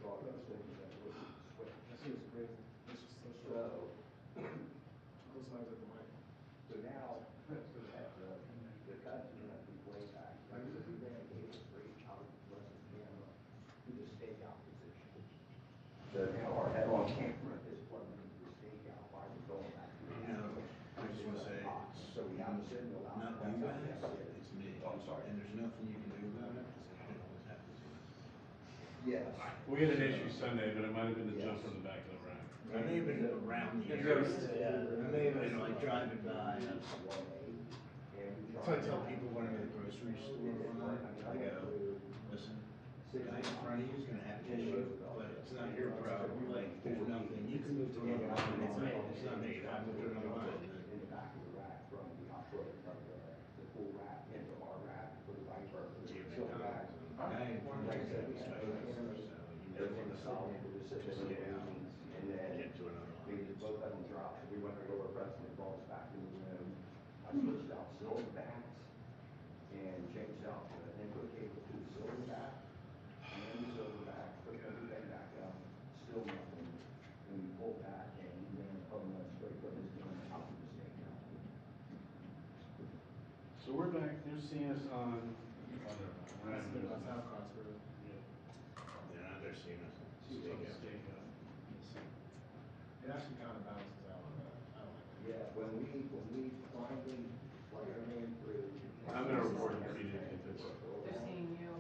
thought I was thinking that it was switch. That shit was crazy. It's just so short. So, Close enough with the mic. so now, at the cuts, you know, way back, like, if we ran a cable straight out of the camera to the stakeout position. So now our head-on camera is plugged into the stakeout while we're going back. I just want to say, So we have a signal out. not you guys, it's me. Oh, I'm sorry. And there's nothing you can do about it, because it should always happen to us. Yes. We had an issue Sunday, but it might have been the jump from the back of the rack. I may have been around here. I may have been like driving by. So I tell people when I'm at the grocery store, I go, listen, the guy in front of you is gonna have tissue, but it's not your problem, like, there's nothing, you can move to another line, it's not me, I move to another line. In the back of the rack from the operator, from the full rack into our rack for the vice versa. So the rack. Guy in front of you is a specialist, so you know Everything what's is solid into the system. And then Get to another we line. did both of them dropped. We went to lower press and it brought us back in the room. I switched out silver backs and changed out the input cable to the silver back. And then the silver back, put everything back up, still nothing. And we pulled back and we ran from the straight from this doing out of the state now. So we're back, you're seeing us on, whatever. That's good about time cards for real. They're not, they're seeing us. She's on the stake up. It actually kind of balances out. I don't like it. Yeah, when we finally, like, I ran through. I'm gonna report it immediately if it's, They're seeing you.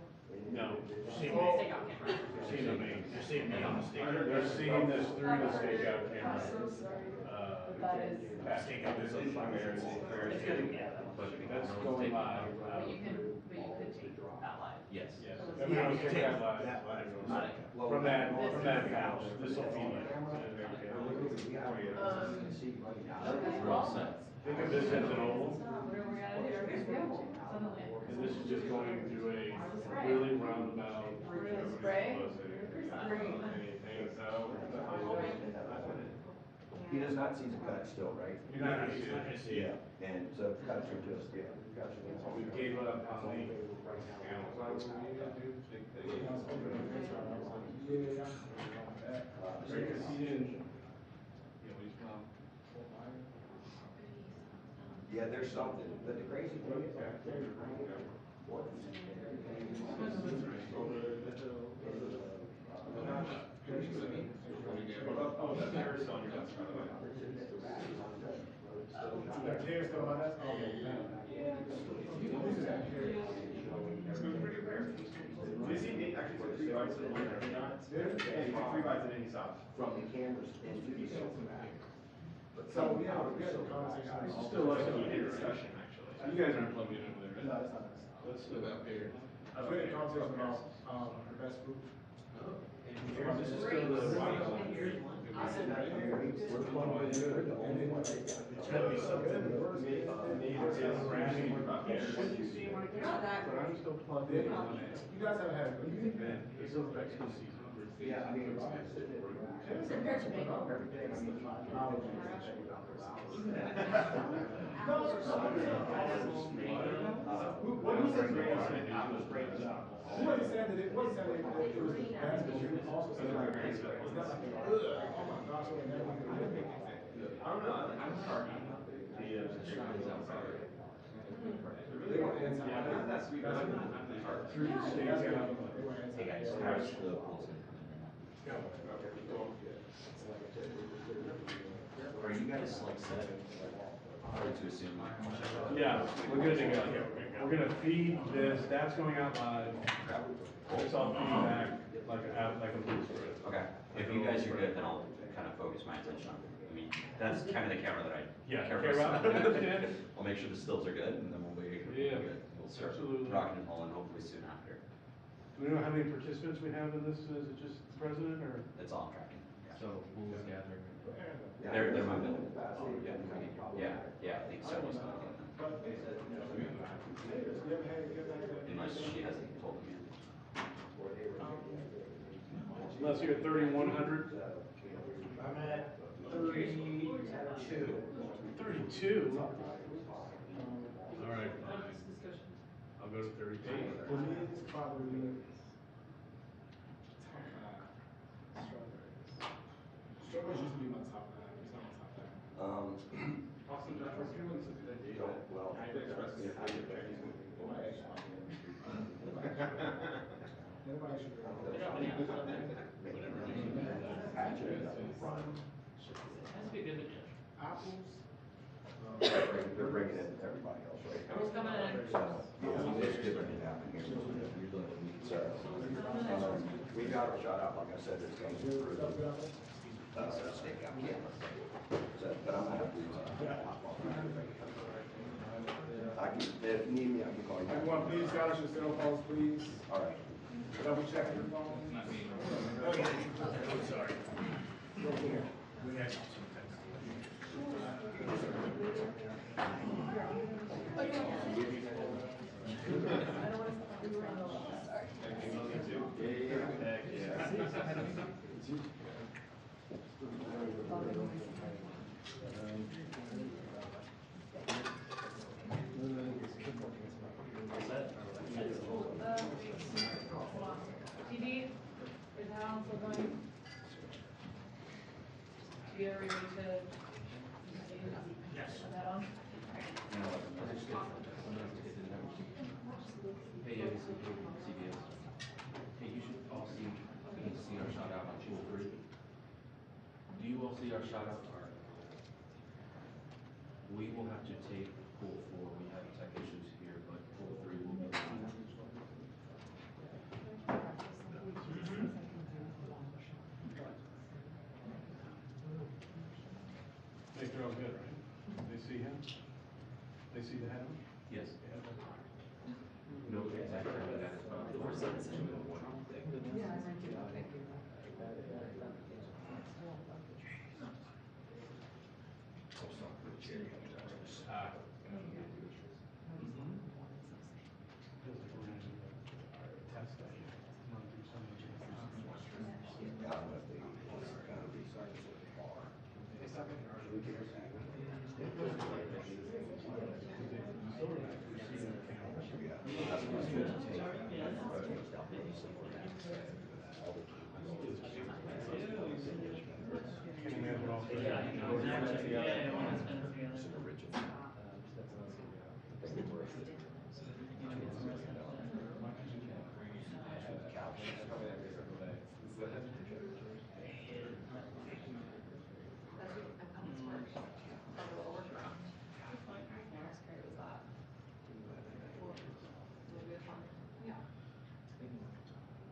no. See me. Stake out camera. You're seeing me, you're seeing me on the stage. They're seeing this through the stakeout camera. I'm so sorry. But that is, Stakeout is a primary. it's good, yeah. But that's going live. But you could take that live. Yes. Yes. Yeah, Everyone we can can take take that live. that live from Got it. From that house, this will feed you. Okay, We're all well, set. Think of this as an oval, we're gonna do it. Suddenly. and this is just going through a really roundabout. We're gonna spray. Anything, so. He does not see the cut still, right? You're not gonna see You're not gonna it. see it. And so cuts are just, yeah, cuts are just. We gave up on the Amazon. Very good. He didn't. Yeah, we found. Yeah, there's something, but the crazy thing is, like, they're working and everything. Oh, that's Harris on your desk, by the way. Terry's still on that? Oh, man. It's going pretty rare. This evening, actually, it's 3 bites in one every night. And 3 bites in any stop. From the cameras into the silver back. But So, some- yeah, we had a conversation. This is still like a Good discussion, actually. You guys aren't plugged in over there, No, right? that's not us. Let's live out here. We had a conversation about, the best food. This is still the Wi-Fi. We're plugged in, we're the only one that got. It's gotta be something. Not that. But I'm still plugged in on it. You guys haven't had a good evening. Man, it's still back to season. Yeah, I mean, I'm sitting there. It's compared to me. Everything, I mean, knowledge and check it out. What do you say? Somebody said that it was said that it was bad, but you also said like, it's not like, oh my gosh, I never do it. I don't know, I'm sorry. They want inside. Yeah, that's sweet. Through the state. Hey guys, how's the pool's gonna come in? Are you guys like set? Hard to assume. Yeah, we're good to go. We're gonna feed this, that's going out live. It's all feedback, like a blue spread. Okay, if you guys are good, then I'll kind of focus my attention on, I mean, that's kind of the camera that I Yeah, care care about. about. Yeah. I'll make sure the stills are good and then we'll be Yeah, good. We'll start absolutely. rocking and rolling hopefully soon after. Do we know how many participants we have in this? Is it just the president or? It's all tracking. So who was gathering? They're my middle. Yeah, I think so. Unless she hasn't told me yet. Unless you're at 3,100? I'm at 32. 32? All right, fine. I'll go to 38. For me, it's probably top 5. Strawberries used to be my top nine, it's not my top nine. Austin, Joshua, if you want to do that data, well, I did express if I could- Chinese movie. Nobody should. patch it up in front. Apples. They're bringing in everybody else, right? Who's coming in? So, yeah, it's different than happening here. So, we got our shot out, like I said, it's going through. Stick out camera. So, but I'm gonna have to, hop off. I can, if you need me, I can call you back. Everyone, please silence your cell phones, please. All right. Double check your phone. Sorry. Go here. We had some TV, is that on still going? Do you ever ready to? Yes. Is that on? Hey, ABC, CBS. Hey, you should all see, we need to see our shout out on pool 3. Do you all see our shout out? We will have to take pool 4. We have tech issues here, but pool 3 will be fine. Think they're all good, right? They see him? They see the head? Yes. Yeah. No, exactly, that is fine. The first sentence is in the one. Can you imagine all three?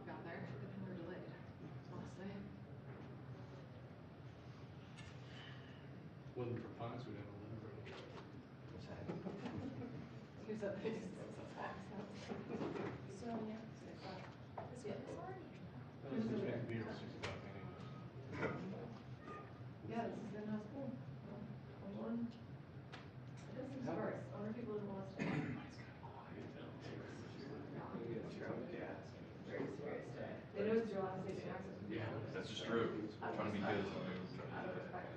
Got there, good thing we were delayed, honestly. Wasn't for fun, so we'd have a little. Here's a big. So, yeah. This one is already. It's just gonna be around 6 o'clock anyway. Yeah, this is in house pool. One. It does seem sparse. I wonder if people didn't want to stay. Very serious. They know it's your last station access. Yeah, that's just true. Trying to be good. Out of respect.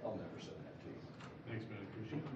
I'll never send that to you. Thanks, man, appreciate it.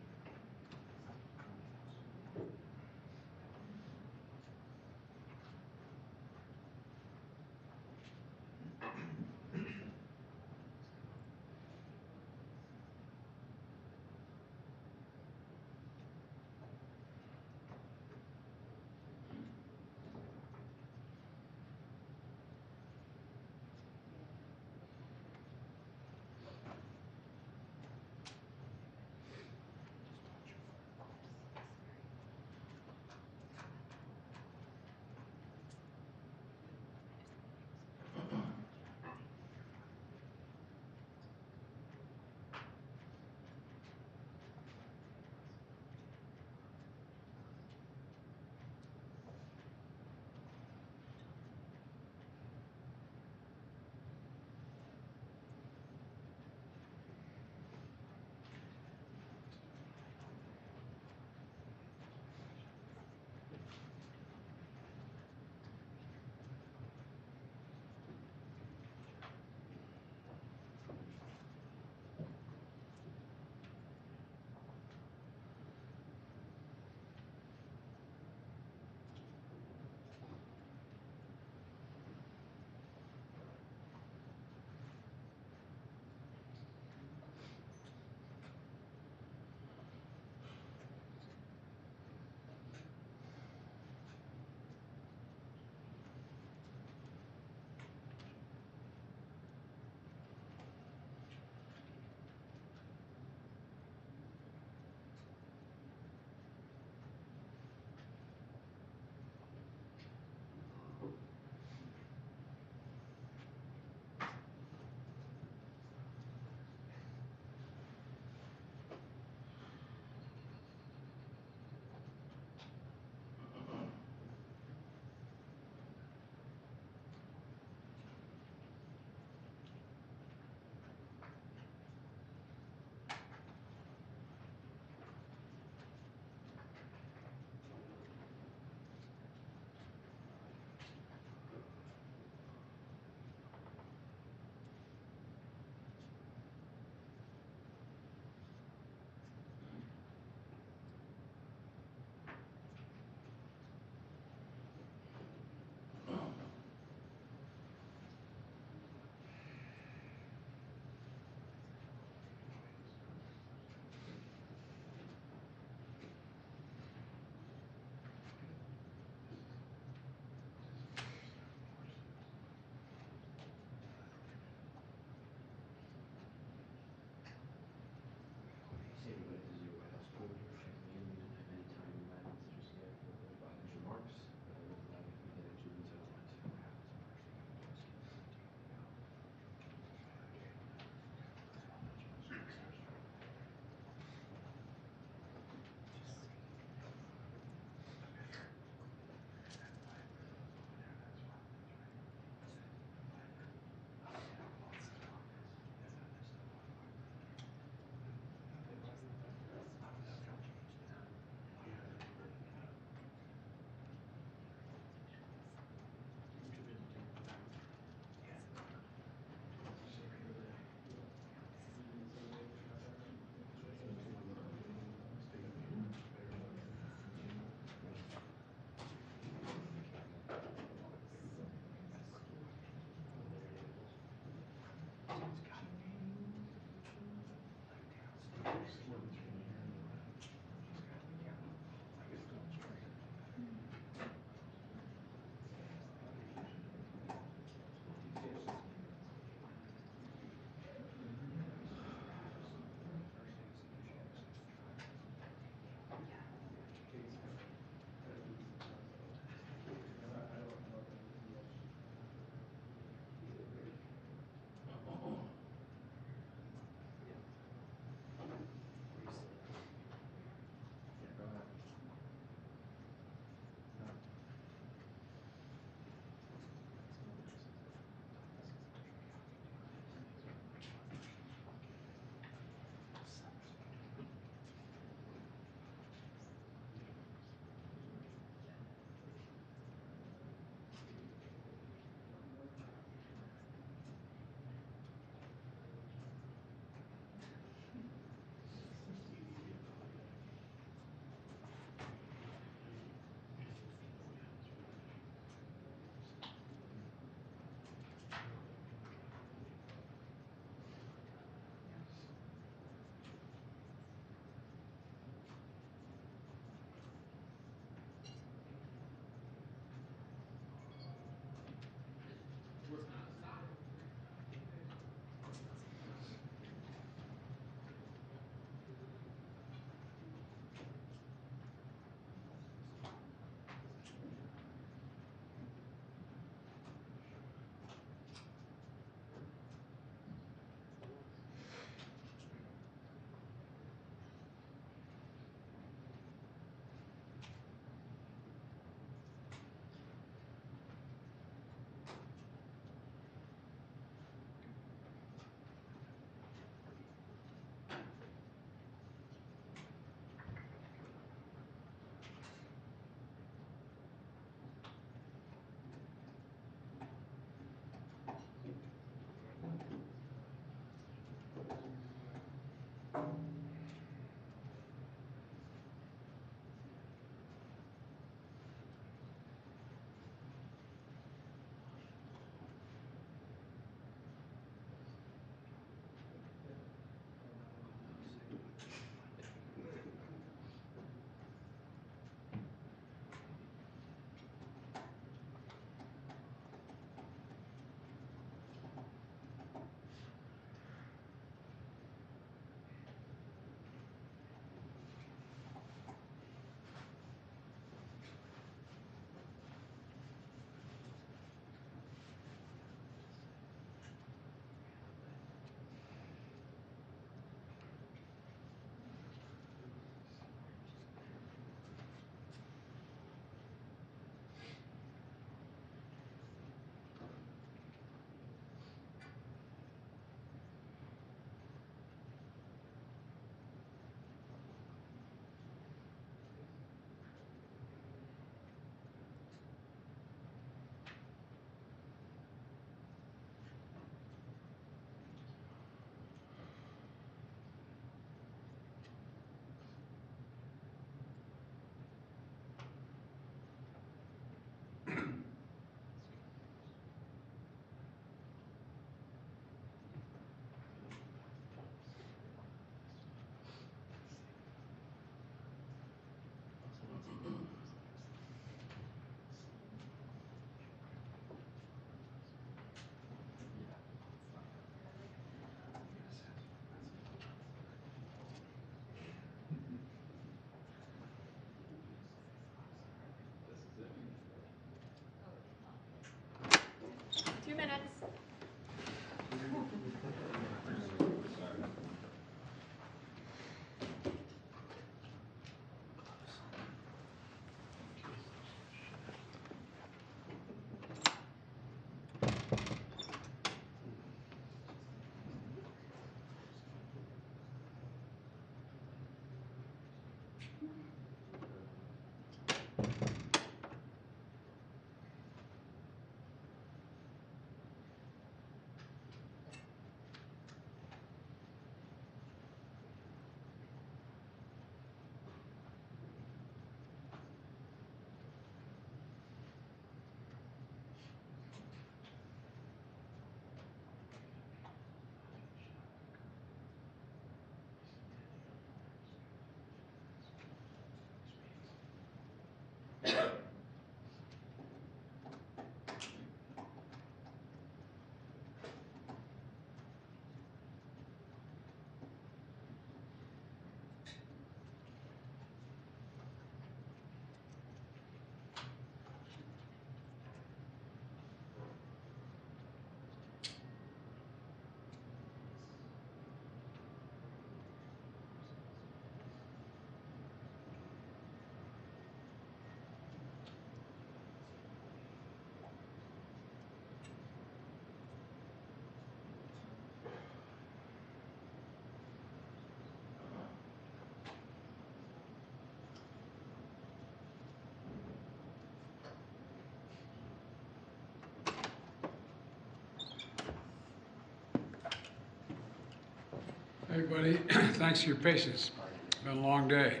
Hey, buddy. Thanks for your patience. It's been a long day.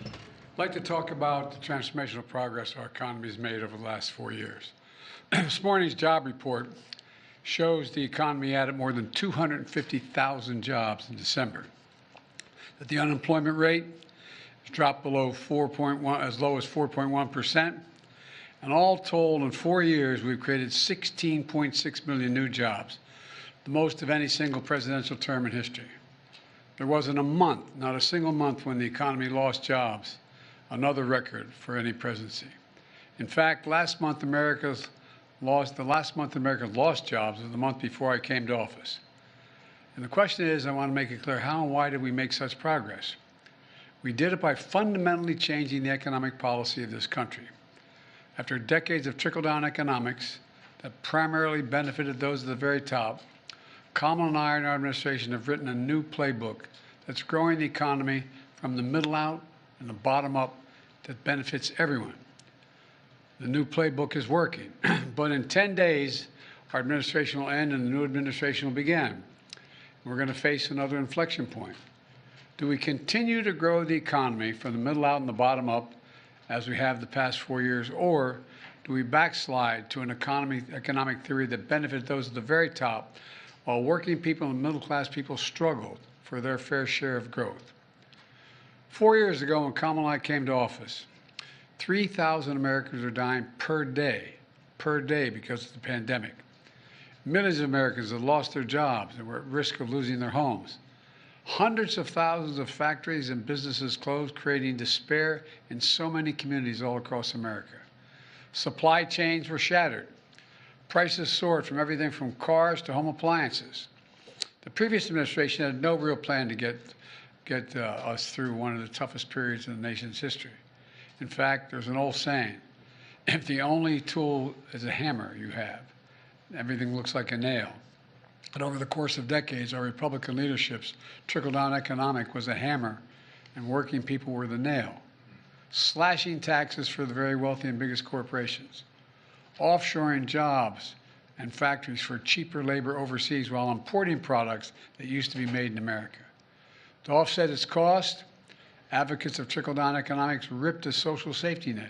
I'd like to talk about the transformational progress our economy has made over the last 4 years. This morning's job report shows the economy added more than 250,000 jobs in December. That the unemployment rate has dropped below 4.1, as low as 4.1%. And all told, in 4 years, we've created 16.6 million new jobs, the most of any single presidential term in history. There wasn't a month, not a single month, when the economy lost jobs, another record for any presidency. In fact, the last month America's lost jobs was the month before I came to office. And the question is, I want to make it clear, how and why did we make such progress? We did it by fundamentally changing the economic policy of this country. After decades of trickle-down economics that primarily benefited those at the very top, Kamala and I and our administration have written a new playbook that's growing the economy from the middle out and the bottom up that benefits everyone. The new playbook is working, but in 10 days, our administration will end and the new administration will begin. We're going to face another inflection point. Do we continue to grow the economy from the middle out and the bottom up as we have the past 4 years, or do we backslide to an economic theory that benefited those at the very top while working people and middle-class people struggled for their fair share of growth? 4 years ago, when Kamala and I came to office, 3,000 Americans are dying per day because of the pandemic. Millions of Americans have lost their jobs and were at risk of losing their homes. Hundreds of thousands of factories and businesses closed, creating despair in so many communities all across America. Supply chains were shattered. Prices soared from everything from cars to home appliances. The previous administration had no real plan to get us through one of the toughest periods in the nation's history. In fact, there's an old saying, if the only tool is a hammer you have, everything looks like a nail. And over the course of decades, our Republican leadership's trickle-down economic was a hammer and working people were the nail. Slashing taxes for the very wealthy and biggest corporations. Offshoring jobs and factories for cheaper labor overseas while importing products that used to be made in America. To offset its cost, advocates of trickle-down economics ripped a social safety net,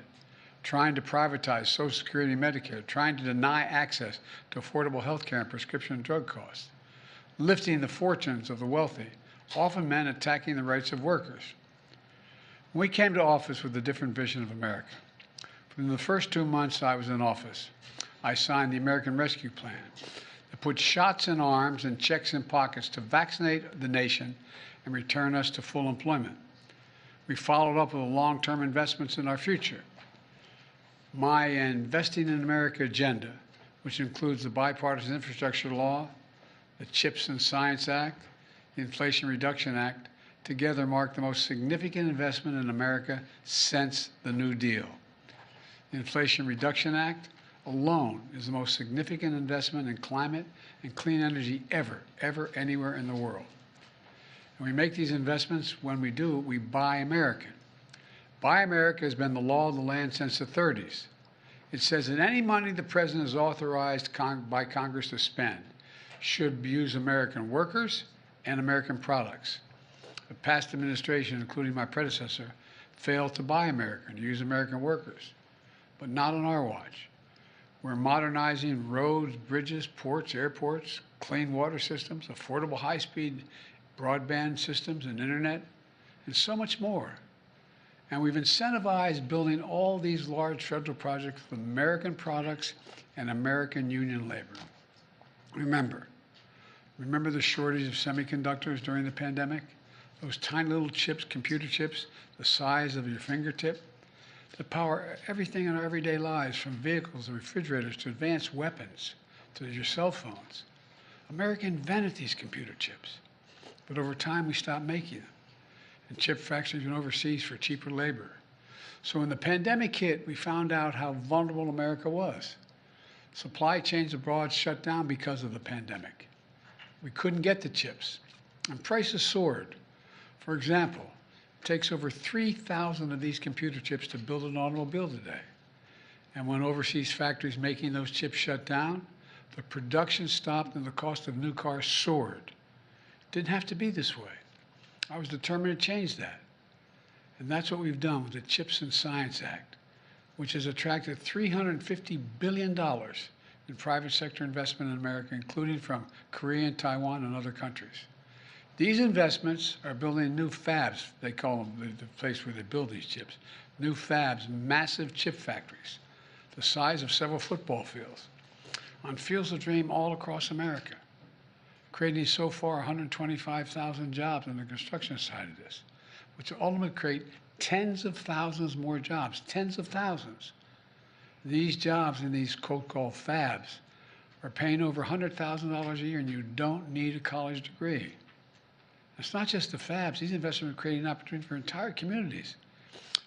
trying to privatize Social Security and Medicare, trying to deny access to affordable health care and prescription drug costs, lifting the fortunes of the wealthy, often meant attacking the rights of workers. We came to office with a different vision of America. From the first 2 months I was in office, I signed the American Rescue Plan that put shots in arms and checks in pockets to vaccinate the nation and return us to full employment. We followed up with long-term investments in our future. My Investing in America agenda, which includes the Bipartisan Infrastructure Law, the CHIPS and Science Act, the Inflation Reduction Act, together mark the most significant investment in America since the New Deal. The Inflation Reduction Act alone is the most significant investment in climate and clean energy ever, anywhere in the world. And we make these investments. When we do, we buy American. Buy America has been the law of the land since the 30s. It says that any money the president is authorized by Congress to spend should use American workers and American products. The past administration, including my predecessor, failed to buy American, to use American workers, but not on our watch. We're modernizing roads, bridges, ports, airports, clean water systems, affordable high-speed broadband systems and internet, and so much more. And we've incentivized building all these large federal projects with American products and American union labor. Remember the shortage of semiconductors during the pandemic? Those tiny little chips, computer chips, the size of your fingertip, that power everything in our everyday lives, from vehicles to refrigerators to advanced weapons to your cell phones. America invented these computer chips, but over time we stopped making them. And chip factories went overseas for cheaper labor. So when the pandemic hit, we found out how vulnerable America was. Supply chains abroad shut down because of the pandemic. We couldn't get the chips, and prices soared. For example, it takes over 3,000 of these computer chips to build an automobile today. And when overseas factories making those chips shut down, the production stopped and the cost of new cars soared. Didn't have to be this way. I was determined to change that. And that's what we've done with the CHIPS and Science Act, which has attracted $350 billion in private sector investment in America, including from Korea and Taiwan and other countries. These investments are building new fabs, they call them the place where they build these chips, new fabs, massive chip factories, the size of several football fields, on fields of dream all across America, creating so far 125,000 jobs on the construction side of this, which will ultimately create tens of thousands more jobs, tens of thousands. These jobs in these quote-called fabs are paying over $100,000 a year, and you don't need a college degree. It's not just the fabs. These investments are creating opportunity for entire communities,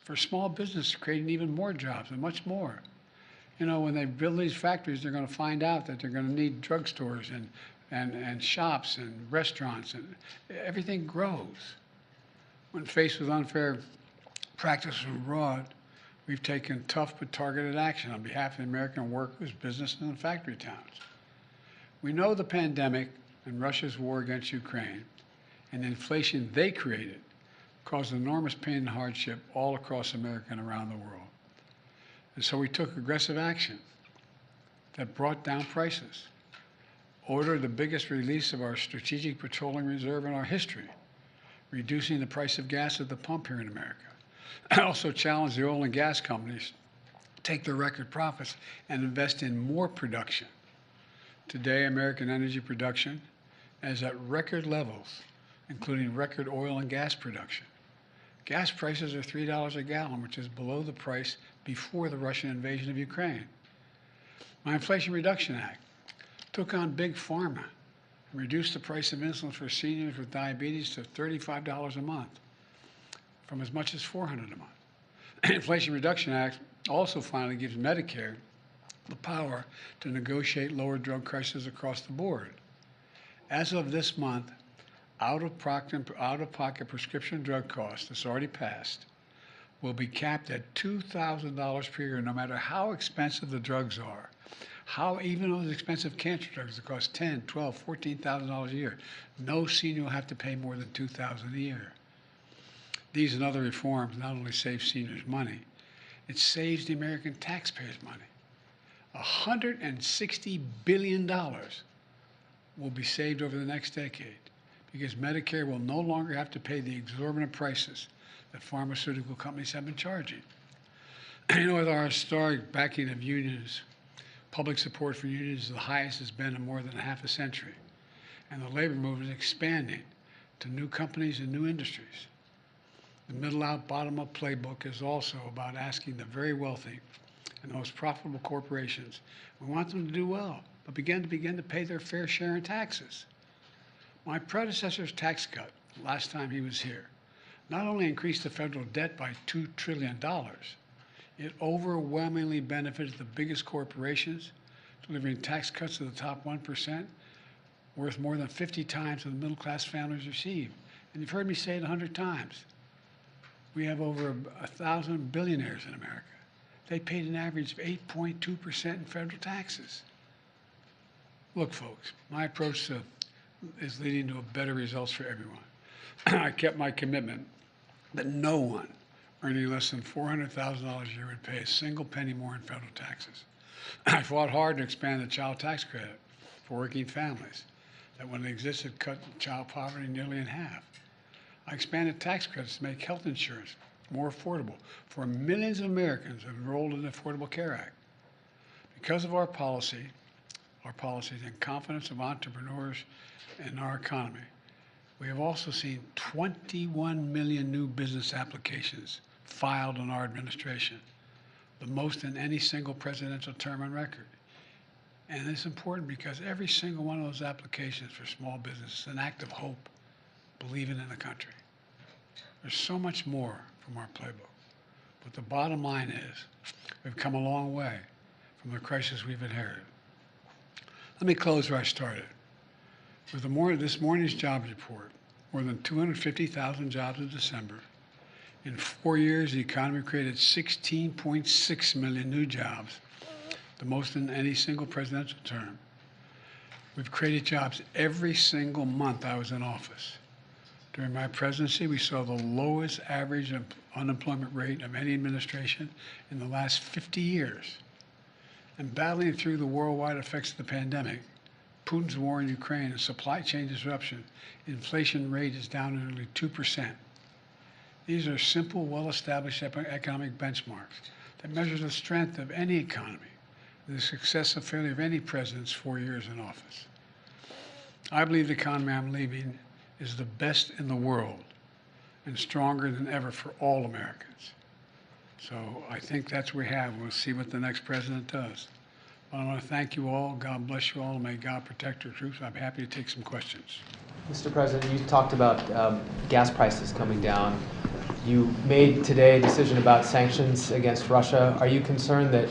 for small business, creating even more jobs and much more. You know, when they build these factories, they're going to find out that they're going to need drugstores and shops and restaurants, and everything grows. When faced with unfair practices abroad, we've taken tough but targeted action on behalf of the American workers, businesses, and factory towns. We know the pandemic and Russia's war against Ukraine and the inflation they created caused enormous pain and hardship all across America and around the world. And so we took aggressive action that brought down prices, ordered the biggest release of our strategic petroleum reserve in our history, reducing the price of gas at the pump here in America. I also challenged the oil and gas companies to take their record profits and invest in more production. Today, American energy production is at record levels, including record oil and gas production. Gas prices are $3 a gallon, which is below the price before the Russian invasion of Ukraine. My Inflation Reduction Act took on Big Pharma and reduced the price of insulin for seniors with diabetes to $35 a month, from as much as $400 a month. Inflation Reduction Act also finally gives Medicare the power to negotiate lower drug prices across the board. As of this month, out-of-pocket prescription drug costs, that's already passed, will be capped at $2,000 per year, no matter how expensive the drugs are. Even those expensive cancer drugs that cost $10,000, $12,000, $14,000 a year, no senior will have to pay more than $2,000 a year. These and other reforms not only save seniors money, it saves the American taxpayers money. $160 billion will be saved over the next decade because Medicare will no longer have to pay the exorbitant prices that pharmaceutical companies have been charging. You know, with our historic backing of unions, public support for unions is the highest it's been in more than half a century, and the labor movement is expanding to new companies and new industries. The middle-out, bottom-up playbook is also about asking the very wealthy and the most profitable corporations, we want them to do well, but begin to pay their fair share in taxes. My predecessor's tax cut, last time he was here, not only increased the federal debt by $2 trillion, it overwhelmingly benefited the biggest corporations, delivering tax cuts to the top 1%, worth more than 50 times what the middle-class families receive. And you've heard me say it 100 times. We have over 1,000 billionaires in America. They paid an average of 8.2% in federal taxes. Look, folks, my approach is leading to better results for everyone. I kept my commitment that no one earning less than $400,000 a year would pay a single penny more in federal taxes. I fought hard to expand the child tax credit for working families that, when it existed, cut child poverty nearly in half. I expanded tax credits to make health insurance more affordable for millions of Americans enrolled in the Affordable Care Act. Because of our policies and confidence of entrepreneurs in our economy, we have also seen 21 million new business applications filed in our administration, the most in any single presidential term on record. And it's important because every single one of those applications for small business is an act of hope, believing in the country. There's so much more from our playbook. But the bottom line is we've come a long way from the crisis we've inherited. Let me close where I started. With this morning's jobs report, more than 250,000 jobs in December. In 4 years, the economy created 16.6 million new jobs, the most in any single presidential term. We've created jobs every single month I was in office. During my presidency, we saw the lowest average unemployment rate of any administration in the last 50 years. And battling through the worldwide effects of the pandemic, Putin's war in Ukraine, and supply chain disruption, inflation rate is down to nearly 2%. These are simple, well-established economic benchmarks that measure the strength of any economy, the success of failure of any president's 4 years in office. I believe the economy I'm leaving is the best in the world and stronger than ever for all Americans. So I think that's what we have. We'll see what the next president does. But I want to thank you all. God bless you all, and may God protect our troops. I'm happy to take some questions. Mr. President, you talked about gas prices coming down. You made today a decision about sanctions against Russia. Are you concerned that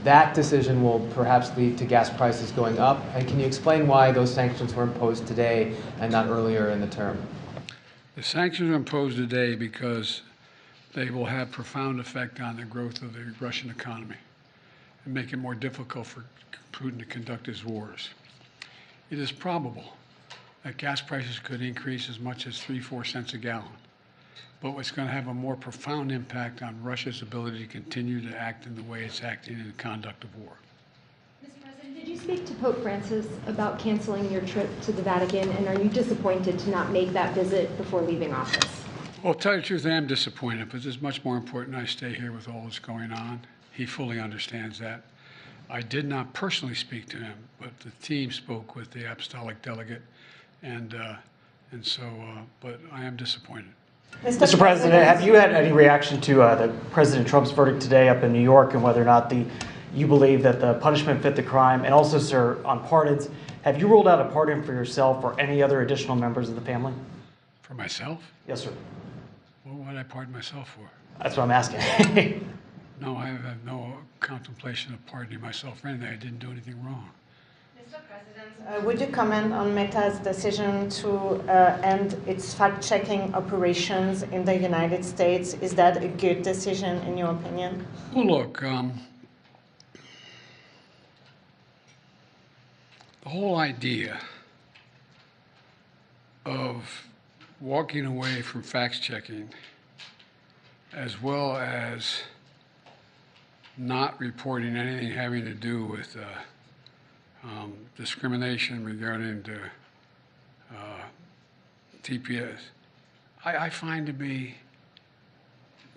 that decision will perhaps lead to gas prices going up? And can you explain why those sanctions were imposed today and not earlier in the term? The sanctions are imposed today because they will have profound effect on the growth of the Russian economy and make it more difficult for Putin to conduct his wars. It is probable that gas prices could increase as much as 3-4 cents a gallon. But it's going to have a more profound impact on Russia's ability to continue to act in the way it's acting in the conduct of war. Mr. President, did you speak to Pope Francis about canceling your trip to the Vatican, and are you disappointed to not make that visit before leaving office? Well, to tell you the truth, I am disappointed, but it's much more important I stay here with all that's going on. He fully understands that. I did not personally speak to him, but the team spoke with the apostolic delegate, but I am disappointed. Mr. President, have you had any reaction to the President Trump's verdict today up in New York, and whether or not you believe that the punishment fit the crime? And also, sir, on pardons, have you ruled out a pardon for yourself or any other additional members of the family? For myself? Yes, sir. What would I pardon myself for? That's what I'm asking. No, I have no contemplation of pardoning myself for anything. I didn't do anything wrong. Mr. President, would you comment on Meta's decision to end its fact-checking operations in the United States? Is that a good decision in your opinion? Well, look, the whole idea of walking away from fact-checking, as well as not reporting anything having to do with discrimination regarding TPS, I find to be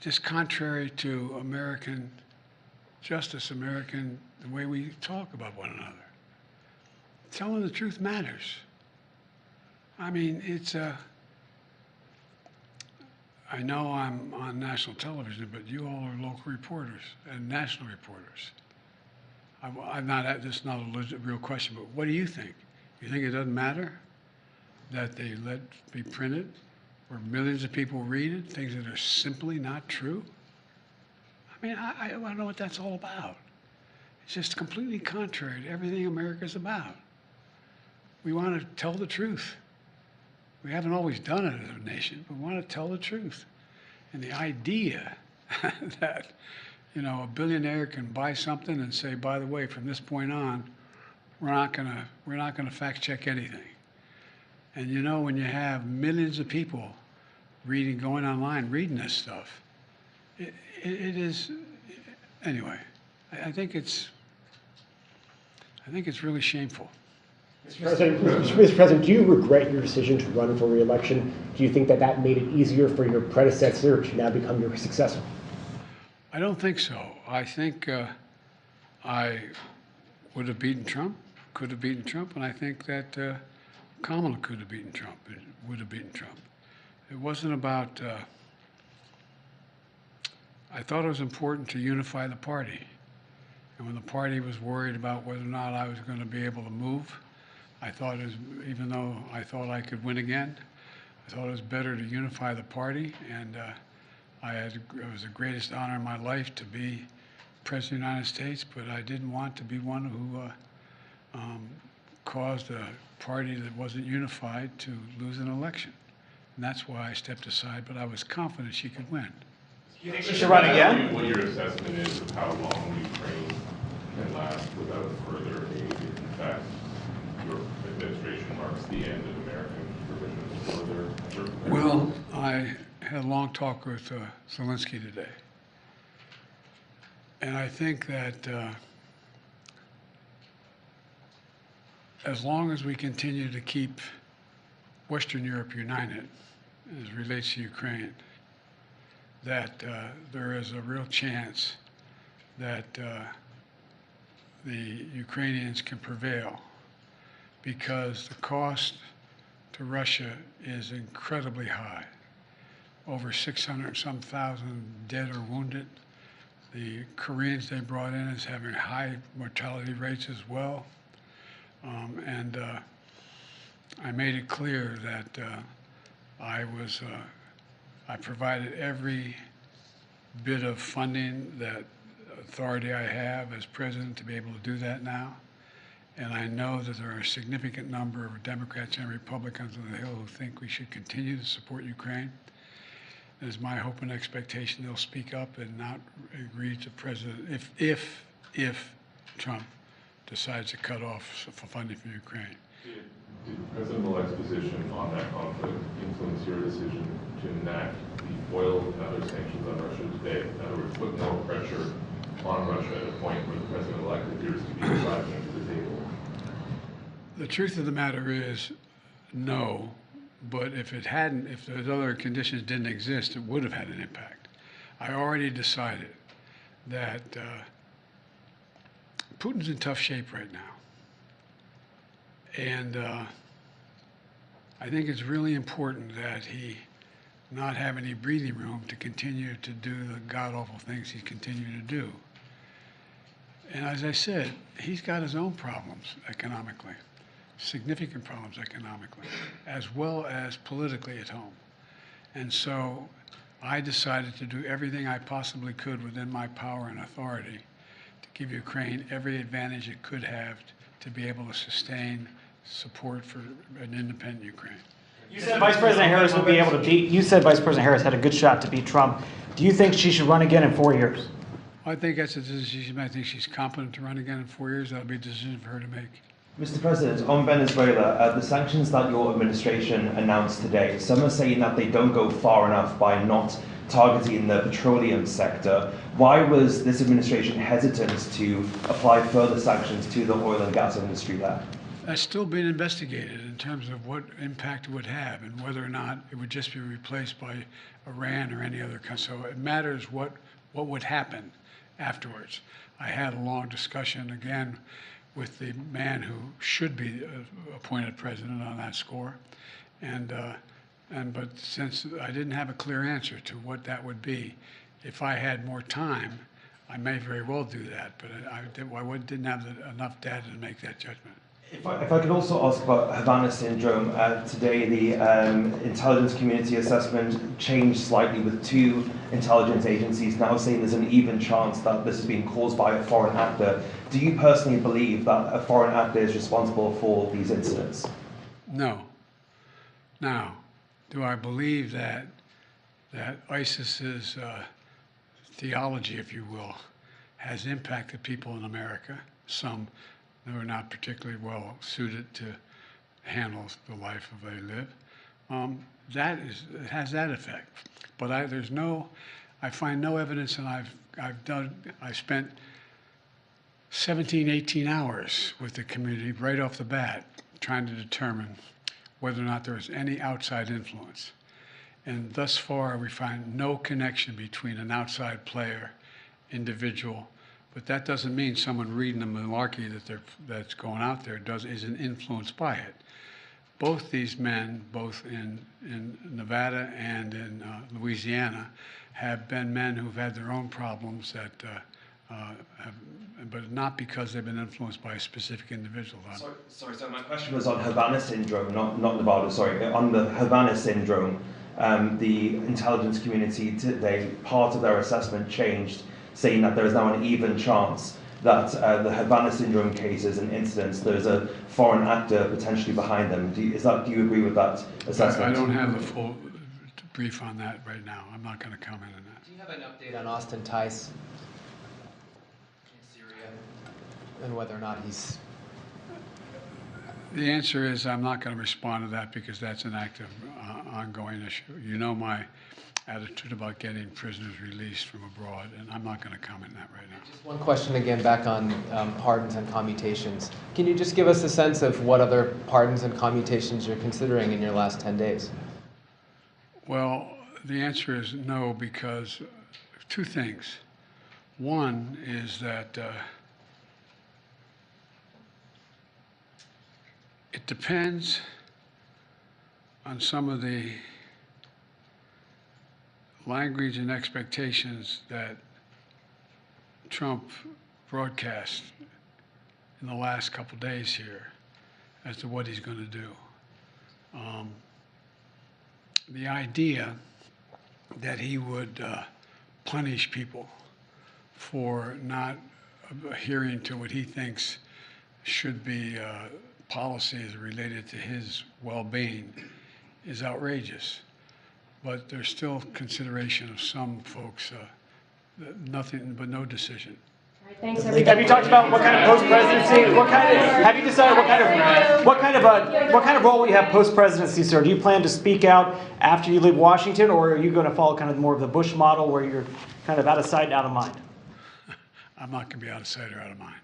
just contrary to American justice, the way we talk about one another. Telling the truth matters. I mean, I know I'm on national television, but you all are local reporters and national reporters. This is not a real question, but what do you think? You think it doesn't matter that they let be printed, where millions of people read it, things that are simply not true? I mean, I want to know what that's all about. It's just completely contrary to everything America's about. We want to tell the truth. We haven't always done it as a nation, but we want to tell the truth. And the idea that, a billionaire can buy something and say, by the way, from this point on, we're not gonna fact check anything. And when you have millions of people going online, reading this stuff, it is, anyway, I think it's really shameful. Mr. President, do you regret your decision to run for re-election? Do you think that made it easier for your predecessor to now become your successor? I don't think so. I think I would have beaten Trump, could have beaten Trump, and I think that Kamala could have beaten Trump, would have beaten Trump. It wasn't about, I thought it was important to unify the party. And when the party was worried about whether or not I was going to be able to move, I thought even though I thought I could win again, I thought it was better to unify the party, and it was the greatest honor in my life to be President of the United States, but I didn't want to be one who caused a party that wasn't unified to lose an election. And that's why I stepped aside, but I was confident she could win. You think she should run again? What your assessment is of how long Ukraine can last without further aid? In fact, your the end of American provisions for their? Well, I had a long talk with Zelensky today. And I think that as long as we continue to keep Western Europe united as it relates to Ukraine, that there is a real chance that the Ukrainians can prevail, because the cost to Russia is incredibly high. Over 600-some thousand dead or wounded. The Koreans they brought in is having high mortality rates as well. And I made it clear that I provided every bit of funding that authority I have as president to be able to do that now. And I know that there are a significant number of Democrats and Republicans on the Hill who think we should continue to support Ukraine. It is my hope and expectation they'll speak up and not agree to President if Trump decides to cut off funding for Ukraine. Did President-elect's position on that conflict influence your decision to enact the oil and other sanctions on Russia today? In other words, put more pressure on Russia at a point where the President-elect appears to be driving to the table? The truth of the matter is, no. But if it hadn't, if those other conditions didn't exist, it would have had an impact. I already decided that Putin's in tough shape right now. And I think it's really important that he not have any breathing room to continue to do the god-awful things he's continuing to do. And as I said, he's got his own problems economically. Significant problems economically, as well as politically at home. And so I decided to do everything I possibly could within my power and authority to give Ukraine every advantage it could have to be able to sustain support for an independent Ukraine. You said Vice President Harris would be able to beat, you said Vice President Harris had a good shot to beat Trump. Do you think she should run again in 4 years? I think that's a decision. I think she's competent to run again in 4 years. That'll be a decision for her to make. Mr. President, on Venezuela, the sanctions that your administration announced today, some are saying that they don't go far enough by not targeting the petroleum sector. Why was this administration hesitant to apply further sanctions to the oil and gas industry there? That's still being investigated in terms of what impact it would have and whether or not it would just be replaced by Iran or any other country. So it matters what would happen afterwards. I had a long discussion again with the man who should be appointed president on that score. But since I didn't have a clear answer to what that would be, if I had more time, I may very well do that, but I didn't have enough data to make that judgment. If I could also ask about Havana syndrome. Today, the intelligence community assessment changed slightly, with 2 intelligence agencies now saying there's an even chance that this is being caused by a foreign actor. Do you personally believe that a foreign actor is responsible for these incidents? No. Now, do I believe that ISIS's theology, if you will, has impacted people in America? Some who are not particularly well suited to handle the life they live. It has that effect. But I find no evidence, and I spent 17, 18 hours with the community right off the bat trying to determine whether or not there was any outside influence. And thus far, we find no connection between an outside player, individual. But that doesn't mean someone reading the malarkey that's going out there isn't influenced by it. Both these men, both in Nevada and in Louisiana, have been men who've had their own problems but not because they've been influenced by a specific individual. So my question was on Havana syndrome, not Nevada, sorry. On the Havana syndrome, the intelligence community today, part of their assessment changed, saying that there is now an even chance that the Havana syndrome cases and incidents, there's a foreign actor potentially behind them. Do you agree with that assessment? I don't have the full brief on that right now. I'm not going to comment on that. Do you have an update on Austin Tice in Syria and whether or not he's... The answer is I'm not going to respond to that because that's an active, ongoing issue. You know my attitude about getting prisoners released from abroad, and I'm not going to comment on that right now. Just one question again back on pardons and commutations. Can you just give us a sense of what other pardons and commutations you're considering in your last 10 days? Well, the answer is no, because two things. One is that it depends on some of the language and expectations that Trump broadcast in the last couple days here as to what he's going to do. The idea that he would punish people for not adhering to what he thinks should be policies related to his well-being is outrageous. But there's still consideration of some folks, nothing but no decision. Thanks, Have you talked about what kind of post-presidency? Have you decided what kind of role will you have post-presidency, sir? Do you plan to speak out after you leave Washington, or are you going to follow kind of more of the Bush model, where you're kind of out of sight, out of mind? I'm not going to be out of sight or out of mind.